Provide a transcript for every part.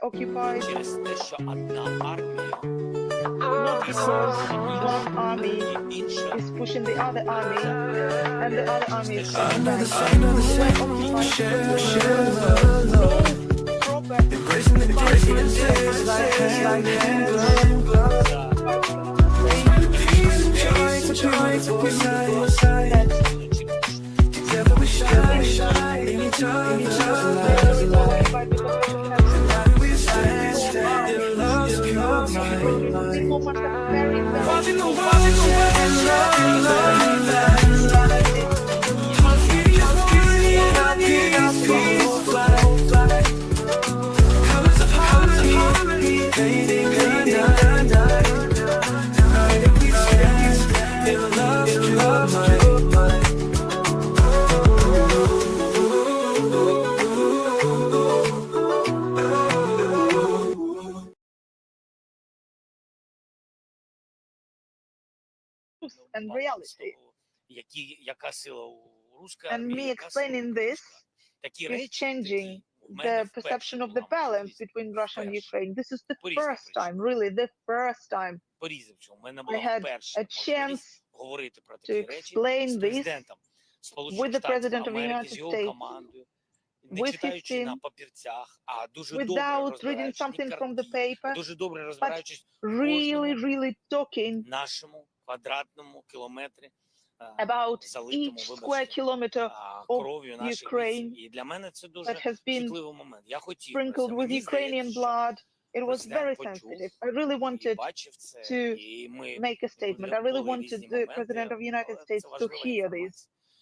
occupied через те, що одна армія not because one army інша is pushing the other army and the other army is I pushing know back. the We were occupied because there was no proper and reality. Яка сила у русської And армії, me яка сила explaining у this української. Такі is речі, changing такі у мене the вперше perception of була the balance можливість between Russia and вперше. Ukraine. This is the По різним first time, причинам. really the first time Порізавши, у мене I була had вперше a chance можливість говорити про to такі речі explain з this президентом with Сполучених the Штатів President of the Америки, United з його States командою, не with his читаючи на team папірцях, а дуже добре without reading розбираючись something from the картки, paper, дуже добре but розбираючись в really, кожному really talking нашому квадратному кілометрі, about залитому, each square вибачте, kilometer of кров'ю наших Ukraine бійців. І для мене це that дуже has been чутливий момент. Я хотів би sprinkled це. with Мені Ukrainian здається, що blood. It was very президент почув sensitive. I really і wanted бачив це, to і ми make a statement. I really були wanted різні the моменти, President of the United але States це to важлива hear інформація.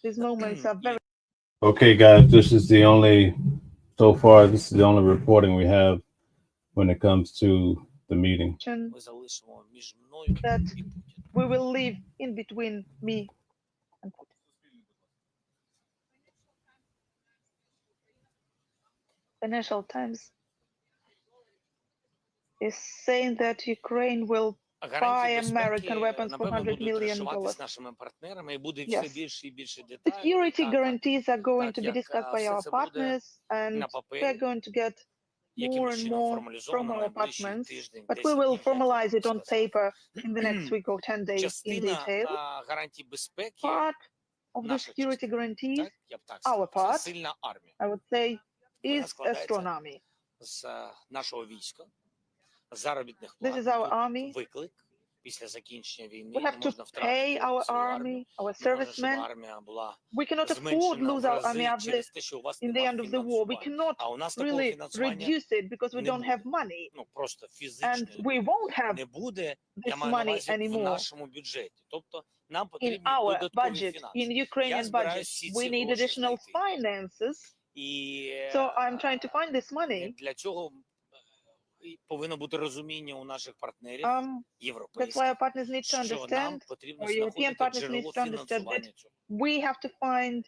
these moments are very Okay, guys, this is the only, so far, this is the only reporting we have when it comes to the meeting. Ми залишимо між мною that і Путіним. we will live in between me and Putin. Financial Times is saying that Ukraine will buy American weapons for $100 million. Нашими партнерами і буде Yes. все більше і більше The деталей. security Так, guarantees are going to be як, discussed by все our це буде partners, and на папері, we're going to get яким more and чином more формалізовано from our найближчий partners, тиждень, but 10 we will днів, як я formalize it on сказав. paper in the next week or 10 days in Частина detail. гарантій безпеки, Part of the наша security частина, guarantees, так, я б так our сказав, це part, сильна армія. I would say, Вона is a складається strong army. з нашого війська, заробітних This плат. is our Тут army. виклик після закінчення війни. We Не have to можна pay втратити our свою армію. army, our Не можна, щоб servicemen. армія була We cannot afford зменшена lose в our army рази через те, що у вас in the немає end of the war. We фінансування. cannot А у нас такого really фінансування reduce it because we не don't have буде. money, Ну, просто and фізичної we won't have не буде, this я маю на money увазі, в anymore нашому бюджеті. Тобто нам in потрібні our додаткові budget, фінанси. in Я Ukrainian збираюсь budget. всі We ці need гроші additional знайти. finances, І so I'm trying to find this money. для цього повинно бути розуміння у наших партнерів That's why європейських, our partners need to що нам understand, потрібно our European знаходити partners need джерело to understand that фінансування цього. we have to find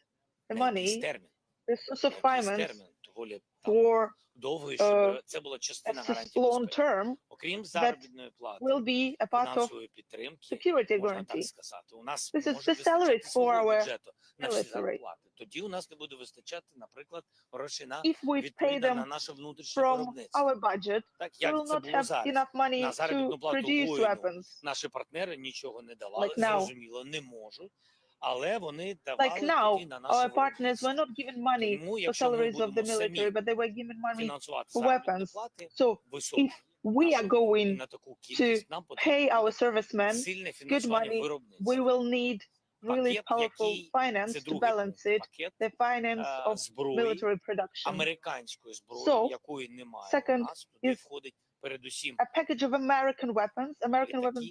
the На якийсь money, термін, the source на of якийсь finance термін, доволі там for довгий, uh, щоб це була частина a гарантій long безпеки. term Окрім заробітної плати, will be a part of фінансової підтримки, security можна так guarantee. сказати. У нас This is може the вистачати salaries for свого our бюджету на всі military. зарплати. Тоді у нас не буде вистачати, наприклад, грошей на If we pay відповідно на them наше внутрішнє from виробництво. our budget, Так, we will як це not було have зараз. enough money На to заробітну плату produce воїну weapons. наші партнери нічого не давали, Like now. зрозуміло, не можуть, але вони Like давали now, тоді на наше our partners виробництво. were not given money Тому, for якщо ми salaries of the будемо самі military, but they were given money фінансувати for заробітні weapons. плати So високі, if we are і going на таку кількість нам pay потрібно our буде servicemen сильне good фінансування money, виробництва. we will need really Пакет, powerful який finance це to другий balance пункт, it, пакет the finance of зброї, military production. американської зброї, So, якої немає second у нас, туди is входить передусім A package of American weapons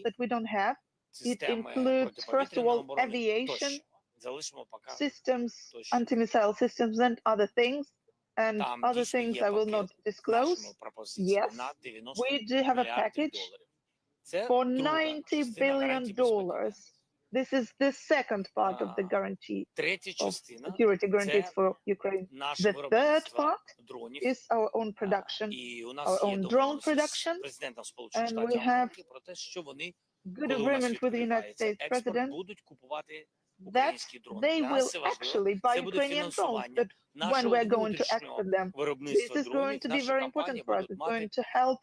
that we don't have. It системи includes, first of протиповітряної all, оборони aviation тощо. Залишимо поки systems, тощо. anti-missile systems, and other things. And Там other дійсно things є I will not пакет disclose. нашими пропозиціями Yes, на 90 we do have a мільярдів package доларів. Це for друга $90 частина гарантій billion. безпеки. This is the second part of the guarantee Третя of частина security guarantees це for Ukraine. наше The third виробництво part дронів. is our own production, І у нас our є own drone домовленості production, з президентом Сполучених and Штатів we have Америки про те, що вони, good коли у нас agreement with the United відкривається States експорт, President будуть купувати українські дрони. they Для will нас це важливо. actually buy Це буде Ukrainian drones, фінансування that when нашого we're going to внутрішнього export them, виробництва this is going дронів. to be Наші very компанії important for us. будуть It's мати going to help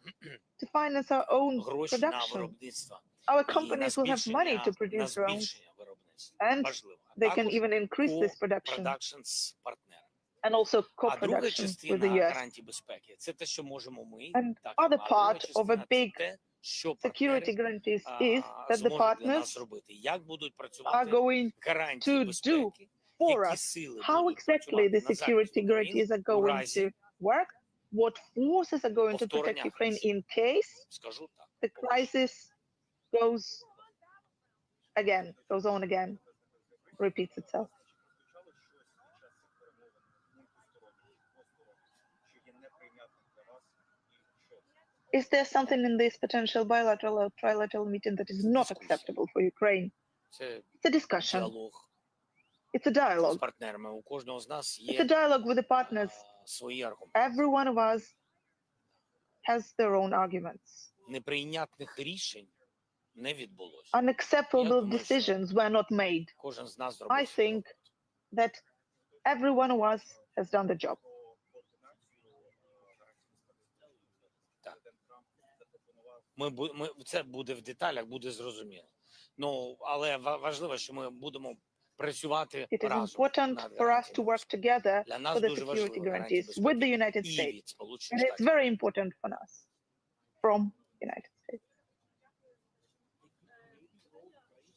to finance our own гроші на production. виробництво Our і на companies will have money to на produce drones, збільшення виробництва. and Важливо. А they can також even increase this production, продакшн з партнерами. and also А друга co-production with частина the US. гарантій безпеки – це те, що можемо ми, And так, other а друга part of a частина – це big те, що security партнери guarantees is that the зможуть для нас partners зробити. Як будуть are працювати going гарантії to do безпеки, for які us, сили how будуть exactly працювати the на захист security України guarantees are у going разі, to work, what forces are going to protect повторення Ukraine агресії. in case Скажу так. the crisis goes on again, repeats itself. Is there something in this potential bilateral or trilateral meeting that is not acceptable for Ukraine? Це It's a discussion. діалог It's a з dialogue. партнерами. У кожного з нас It's a є dialogue with the partners. свої аргументи. Every one of us has their own arguments. Неприйнятних рішень не відбулося. Unacceptable думаю, що decisions were not made. Кожен з нас зробив I свою think роботу. that every one of us has done the job. Це буде в деталях, буде зрозуміло. Ну, але важливо, що ми будемо працювати It is разом important над for us to гарантіями work безпеки. together Для for нас the дуже security важливо гарантії guarantees with the безпеки United і States. від Сполучених And it's Штатів. very important for us from United States.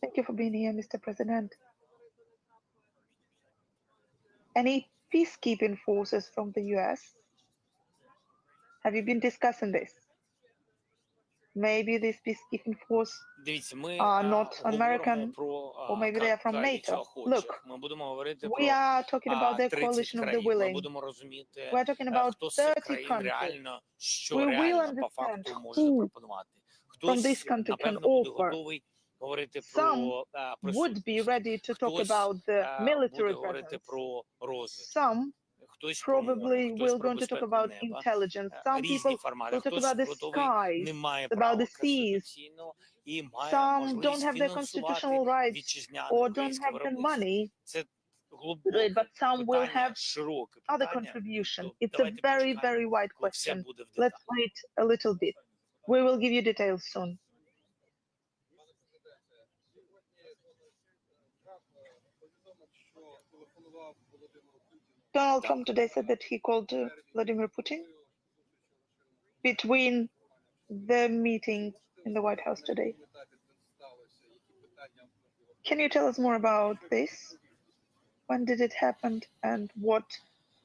Thank you for being here, Mr. President. Any peacekeeping forces from the US? Have you been discussing this? Maybe this peacekeeping force Дивіться, ми are not American, говоримо про or maybe they are from коаліцію NATO. охочих. Look, Ми будемо говорити we про are talking about the 30 coalition of the країн. Ми willing. будемо розуміти, We're talking about хто з цих 30 країн countries. реально, що We will реально по understand факту може who запропонувати. from Хтось, this country can напевно, буде offer. готовий говорити Some про would be присутність. ready to talk Хтось about the буде military говорити presence. про розвиток. Some Хтось про мову, probably хтось will про going to talk безпеку about неба. intelligence. Some Різні people формати. will talk Хтось about the готовий, skies, не має about права the seas. конституційно і має Some don't можливість have their фінансувати constitutional rights вітчизняне or don't українське have the виробництво. money Це to do it, глибоке but some will питання, have широке other питання. contribution. То It's a давайте very, почекаємо, very wide коли все question. буде в Let's деталях. wait a little bit. We will give you details soon. Donald Trump today said that he called Vladimir Putin between the meeting in the White House today. Can you tell us more about this? When did it happen and what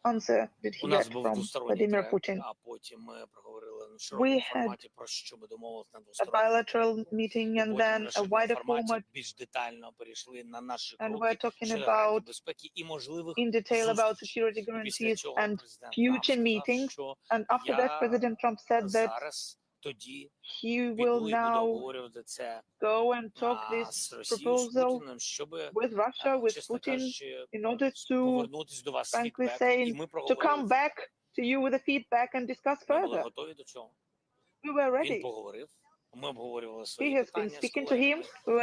answer did he У нас get був from двосторонній Vladimir трек, Putin? а потім ми проговорили на широкому We had форматі про що ми домовилися на A двосторонньому bilateral meeting І and потім then на a широкому wider форматі format, більш детально перейшли на наші and кроки we're talking щодо гарантій about безпеки і можливих in detail about зустрічей. security І після guarantees цього and президент Трамп future сказав, meetings. що And after that, President Trump said that зараз тоді he will піду і буду now обговорювати це go and talk з this Росією, з proposal Путіним, щоб, with Russia, with чесно Putin, кажучи, in order to, повернутися до вас з frankly фідбеком. І saying, ми to проговорили come back to you with a feedback and discuss Ми були further. готові до цього. We were Він ready. поговорив, ми обговорювали He свої has been питання з speaking to колегами. him. We were